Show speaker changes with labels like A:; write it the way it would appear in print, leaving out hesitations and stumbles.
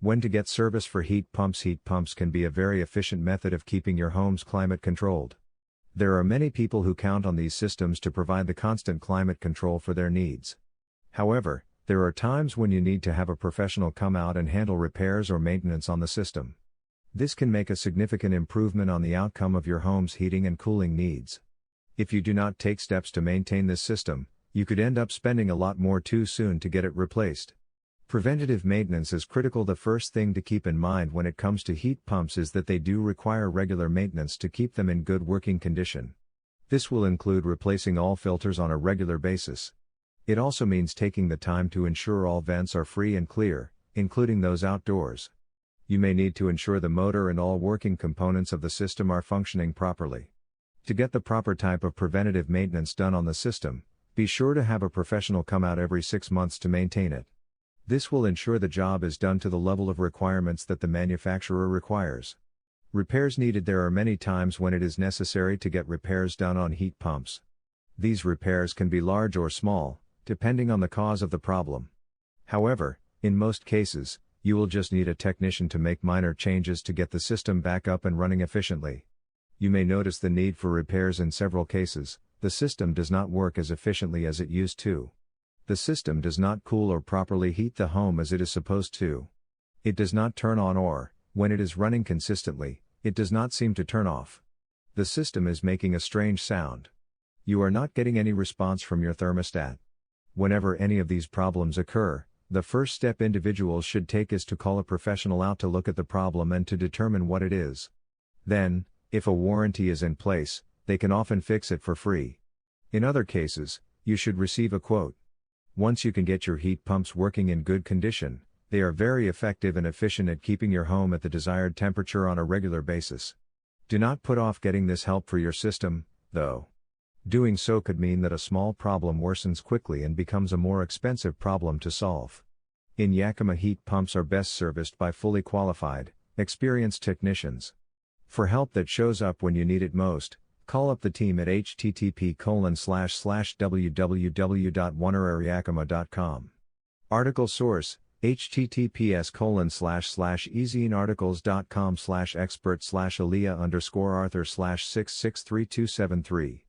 A: When to get service for heat pumps? Heat pumps can be a very efficient method of keeping your home's climate controlled. There are many people who count on these systems to provide the constant climate control for their needs. However, there are times when you need to have a professional come out and handle repairs or maintenance on the system. This can make a significant improvement on the outcome of your home's heating and cooling needs. If you do not take steps to maintain this system, you could end up spending a lot more too soon to get it replaced. Preventative maintenance is critical. The first thing to keep in mind when it comes to heat pumps is that they do require regular maintenance to keep them in good working condition. This will include replacing all filters on a regular basis. It also means taking the time to ensure all vents are free and clear, including those outdoors. You may need to ensure the motor and all working components of the system are functioning properly. To get the proper type of preventative maintenance done on the system, be sure to have a professional come out every 6 months to maintain it. This will ensure the job is done to the level of requirements that the manufacturer requires. Repairs needed. There are many times when it is necessary to get repairs done on heat pumps. These repairs can be large or small, depending on the cause of the problem. However, in most cases, you will just need a technician to make minor changes to get the system back up and running efficiently. You may notice the need for repairs in several cases. The system does not work as efficiently as it used to. The system does not cool or properly heat the home as it is supposed to. It does not turn on, or, when it is running consistently, it does not seem to turn off. The system is making a strange sound. You are not getting any response from your thermostat. Whenever any of these problems occur, the first step individuals should take is to call a professional out to look at the problem and to determine what it is. Then, if a warranty is in place, they can often fix it for free. In other cases, you should receive a quote. Once you can get your heat pumps working in good condition, they are very effective and efficient at keeping your home at the desired temperature on a regular basis. Do not put off getting this help for your system, though. Doing so could mean that a small problem worsens quickly and becomes a more expensive problem to solve. In Yakima, heat pumps are best serviced by fully qualified, experienced technicians. For help that shows up when you need it most, call up the team at http://www.onerairyakima.com. Article source, https://easyinarticles.com/expert/Aaliyah_Arthur/663273